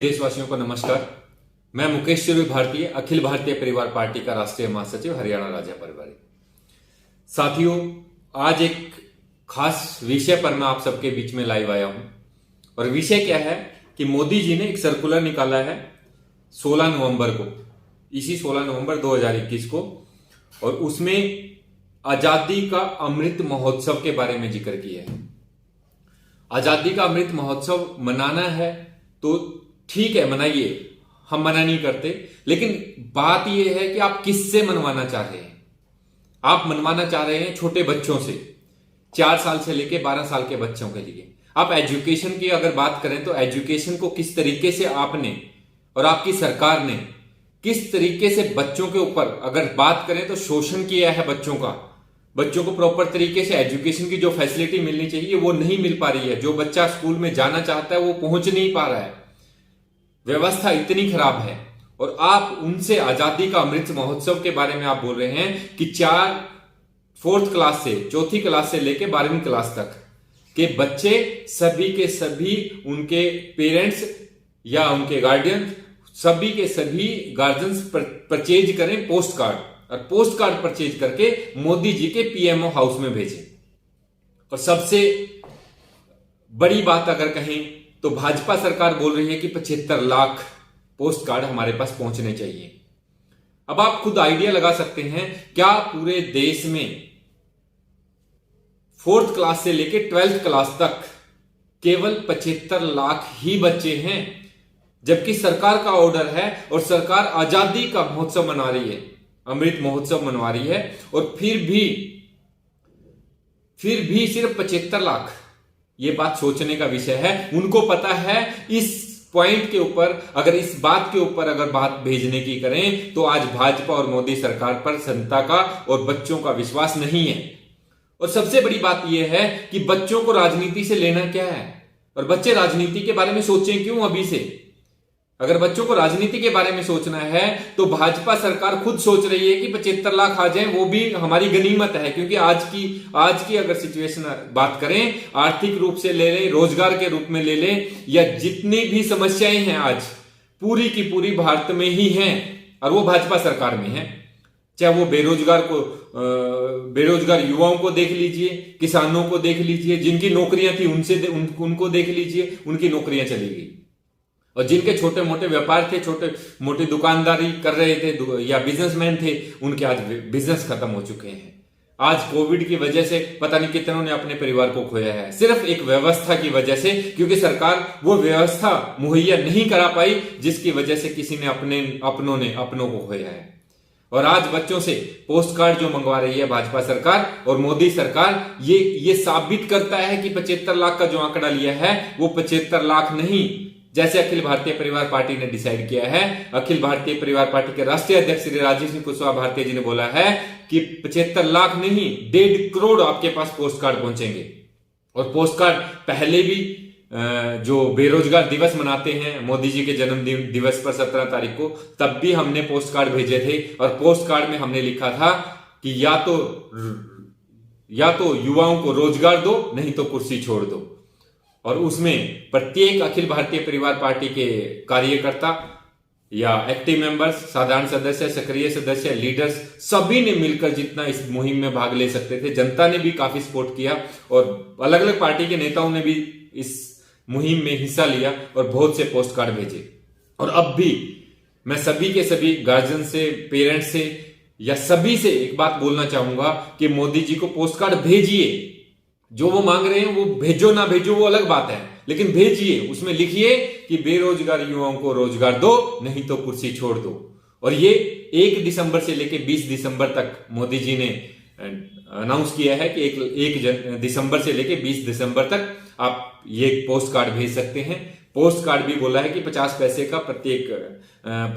देशवासियों को नमस्कार। मैं मुकेश चुरु भारतीय अखिल भारतीय परिवार पार्टी का राष्ट्रीय महासचिव हरियाणा राज्य परिवारी। साथियों, आज एक खास विषय पर मैं आप सबके बीच में लाइव आया हूं और विषय क्या है कि मोदी जी ने एक सर्कुलर निकाला है 16 नवंबर को, इसी 16 नवंबर 2021 को, और उसमें आजादी का अमृत महोत्सव के बारे में जिक्र किया है। आजादी का अमृत महोत्सव मनाना है तो ठीक है, मनाइए, हम मना नहीं करते, लेकिन बात यह है कि आप किससे मनवाना चाह रहे हैं। आप मनवाना चाह रहे हैं छोटे बच्चों से, 4 साल से लेकर 12 साल के बच्चों के लिए। आप एजुकेशन की अगर बात करें तो एजुकेशन को किस तरीके से आपने और आपकी सरकार ने किस तरीके से बच्चों के ऊपर अगर बात करें तो शोषण किया है बच्चों का। बच्चों को प्रॉपर तरीके से एजुकेशन की जो फैसिलिटी मिलनी चाहिए वो नहीं मिल पा रही है। जो बच्चा स्कूल में जाना चाहता है वो पहुंच नहीं पा रहा है। व्यवस्था इतनी खराब है और आप उनसे आजादी का अमृत महोत्सव के बारे में आप बोल रहे हैं कि 4th क्लास से, 4थी क्लास से लेकर 12वीं क्लास तक के बच्चे सभी के सभी उनके पेरेंट्स या उनके गार्डियन सभी के सभी गार्जियंस परचेज करें पोस्ट कार्ड, और पोस्ट कार्ड परचेज करके मोदी जी के पीएमओ हाउस में भेजें। और सबसे बड़ी बात अगर कहें तो भाजपा सरकार बोल रही है कि 75 लाख पोस्ट कार्ड हमारे पास पहुंचने चाहिए। अब आप खुद आइडिया लगा सकते हैं, क्या पूरे देश में 4th क्लास से लेकर 12th क्लास तक केवल 75 लाख ही बच्चे हैं, जबकि सरकार का ऑर्डर है और सरकार आजादी का महोत्सव मना रही है, अमृत महोत्सव मनवा रही है, और फिर भी सिर्फ 75 लाख। ये बात सोचने का विषय है। उनको पता है इस पॉइंट के ऊपर, अगर इस बात के ऊपर अगर बात भेजने की करें तो आज भाजपा और मोदी सरकार पर जनता का और बच्चों का विश्वास नहीं है। और सबसे बड़ी बात यह है कि बच्चों को राजनीति से लेना क्या है, और बच्चे राजनीति के बारे में सोचें क्यों अभी से। अगर बच्चों को राजनीति के बारे में सोचना है तो भाजपा सरकार खुद सोच रही है कि 75 लाख आ जाएं, वो भी हमारी गनीमत है। क्योंकि आज की अगर सिचुएशन बात करें, आर्थिक रूप से ले लें, रोजगार के रूप में ले लें, या जितनी भी समस्याएं हैं आज पूरी की पूरी भारत में ही हैं और वो भाजपा सरकार में है। चाहे वो बेरोजगार युवाओं को देख लीजिए, किसानों को देख लीजिए, जिनकी नौकरियां थी उनको देख लीजिए, उनकी नौकरियां चली गई। और जिनके छोटे मोटे व्यापार थे, छोटे मोटे दुकानदारी कर रहे थे या बिजनेसमैन थे, उनके आज बिजनेस खत्म हो चुके हैं। आज कोविड की वजह से पता नहीं कितनों ने अपने परिवार को खोया है, सिर्फ एक व्यवस्था की वजह से, क्योंकि सरकार वो व्यवस्था मुहैया नहीं करा पाई जिसकी वजह से किसी ने अपनों को खोया है। और आज बच्चों से पोस्ट कार्ड जो मंगवा रही है भाजपा सरकार और मोदी सरकार, ये साबित करता है कि 75 लाख का जो आंकड़ा लिया है वो 75 लाख नहीं, जैसे अखिल भारतीय परिवार पार्टी ने डिसाइड किया है। अखिल भारतीय परिवार पार्टी के राष्ट्रीय अध्यक्ष श्री राजीव सिंह कुशवाहा भारती जी ने बोला है कि 75 लाख नहीं, 1.5 करोड़ आपके पास पोस्ट कार्ड पहुंचेंगे। और पोस्ट कार्ड पहले भी जो बेरोजगार दिवस मनाते हैं मोदी जी के जन्मदिन दिवस पर 17 तारीख को, तब भी हमने पोस्ट कार्ड भेजे थे और पोस्ट कार्ड में हमने लिखा था कि या तो युवाओं को रोजगार दो, नहीं तो कुर्सी छोड़ दो। और उसमें प्रत्येक अखिल भारतीय परिवार पार्टी के कार्यकर्ता या एक्टिव मेंबर्स, साधारण सदस्य, सक्रिय सदस्य, लीडर्स, सभी ने मिलकर जितना इस मुहिम में भाग ले सकते थे, जनता ने भी काफी सपोर्ट किया और अलग अलग पार्टी के नेताओं ने भी इस मुहिम में हिस्सा लिया और बहुत से पोस्ट कार्ड भेजे। और अब भी मैं सभी के सभी गार्जियन से, पेरेंट्स से या सभी से एक बात बोलना चाहूंगा कि मोदी जी को पोस्ट कार्ड भेजिए। जो वो मांग रहे हैं वो भेजो ना भेजो वो अलग बात है, लेकिन भेजिए। उसमें लिखिए कि बेरोजगार युवाओं को रोजगार दो, नहीं तो कुर्सी छोड़ दो। और ये 1 दिसंबर से लेकर 20 दिसंबर तक मोदी जी ने अनाउंस किया है कि 1 दिसंबर से लेकर 20 दिसंबर तक आप ये पोस्ट कार्ड भेज सकते हैं। पोस्ट कार्ड भी बोला है कि 50 पैसे का प्रत्येक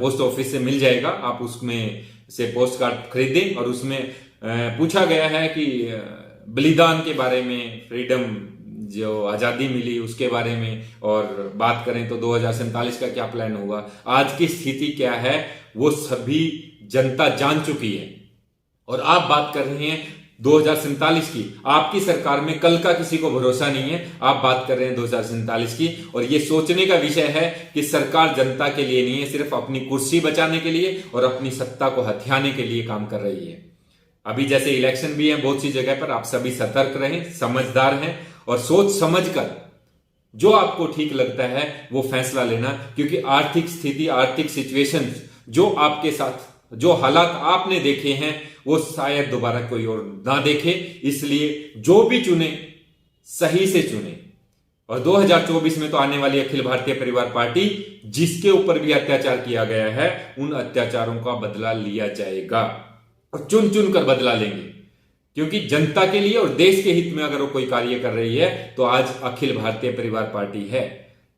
पोस्ट ऑफिस से मिल जाएगा, आप उसमें से पोस्ट कार्ड खरीदें। और उसमें पूछा गया है कि बलिदान के बारे में, फ्रीडम जो आजादी मिली उसके बारे में, और बात करें तो 2047 का क्या प्लान होगा, आज की स्थिति क्या है, वो सभी जनता जान चुकी है। और आप बात कर रहे हैं 2047 की। आपकी सरकार में कल का किसी को भरोसा नहीं है, आप बात कर रहे हैं 2047 की। और ये सोचने का विषय है कि सरकार जनता के लिए नहीं है, सिर्फ अपनी कुर्सी बचाने के लिए और अपनी सत्ता को हथियाने के लिए काम कर रही है। अभी जैसे इलेक्शन भी है बहुत सी जगह पर, आप सभी सतर्क रहें, समझदार हैं और सोच समझकर जो आपको ठीक लगता है वो फैसला लेना। क्योंकि आर्थिक स्थिति, आर्थिक सिचुएशन, जो आपके साथ जो हालात आपने देखे हैं वो शायद दोबारा कोई और ना देखे, इसलिए जो भी चुने सही से चुने। और 2024 में तो आने वाली अखिल भारतीय परिवार पार्टी, जिसके ऊपर भी अत्याचार किया गया है, उन अत्याचारों का बदला लिया जाएगा और चुन चुन कर बदला लेंगे। क्योंकि जनता के लिए और देश के हित में अगर वो कोई कार्य कर रही है तो आज अखिल भारतीय परिवार पार्टी है।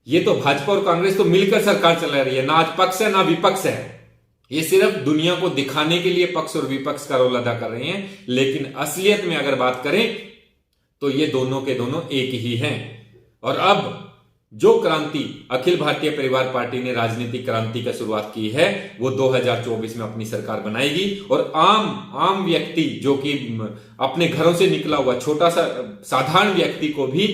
ये तो भाजपा और कांग्रेस तो मिलकर सरकार चला रही है, ना आज पक्ष है ना विपक्ष है। ये सिर्फ दुनिया को दिखाने के लिए पक्ष और विपक्ष का रोल अदा कर रहे हैं, लेकिन असलियत में अगर बात करें तो ये दोनों के दोनों एक ही हैं। और अब जो क्रांति अखिल भारतीय परिवार पार्टी ने राजनीतिक क्रांति का शुरुआत की है, वो 2024 में अपनी सरकार बनाएगी और आम व्यक्ति, जो कि अपने घरों से निकला हुआ छोटा सा साधारण व्यक्ति को भी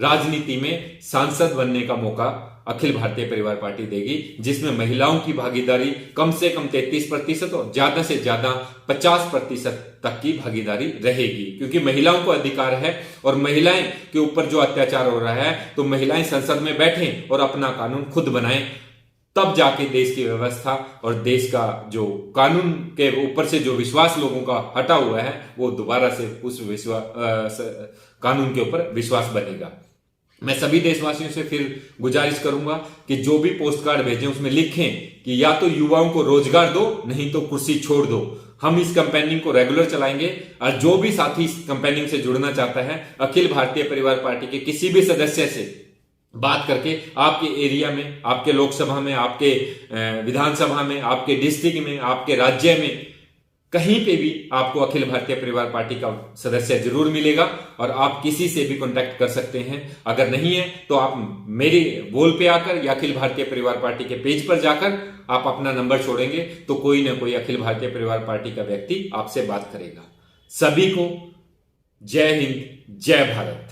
राजनीति में सांसद बनने का मौका अखिल भारतीय परिवार पार्टी देगी, जिसमें महिलाओं की भागीदारी कम से कम 33% और ज्यादा से ज्यादा 50% तक की भागीदारी रहेगी। क्योंकि महिलाओं को अधिकार है और महिलाएं के ऊपर जो अत्याचार हो रहा है, तो महिलाएं संसद में बैठें और अपना कानून खुद बनाएं, तब जाके देश की व्यवस्था और देश का जो कानून के ऊपर से जो विश्वास लोगों का हटा हुआ है, वो दोबारा से उस कानून के ऊपर विश्वास बनेगा। मैं सभी देशवासियों से फिर गुजारिश करूंगा कि जो भी पोस्ट कार्ड भेजें उसमें लिखें कि या तो युवाओं को रोजगार दो, नहीं तो कुर्सी छोड़ दो। हम इस कैंपेनिंग को रेगुलर चलाएंगे और जो भी साथी इस कैंपेनिंग से जुड़ना चाहता है, अखिल भारतीय परिवार पार्टी के किसी भी सदस्य से बात करके आपके एरिया में, आपके लोकसभा में, आपके विधानसभा में, आपके डिस्ट्रिक्ट में, आपके राज्य में, कहीं पे भी आपको अखिल भारतीय परिवार पार्टी का सदस्य जरूर मिलेगा और आप किसी से भी कांटेक्ट कर सकते हैं। अगर नहीं है तो आप मेरे वॉल पे आकर या अखिल भारतीय परिवार पार्टी के पेज पर जाकर आप अपना नंबर छोड़ेंगे तो कोई ना कोई अखिल भारतीय परिवार पार्टी का व्यक्ति आपसे बात करेगा। सभी को जय हिंद, जय भारत।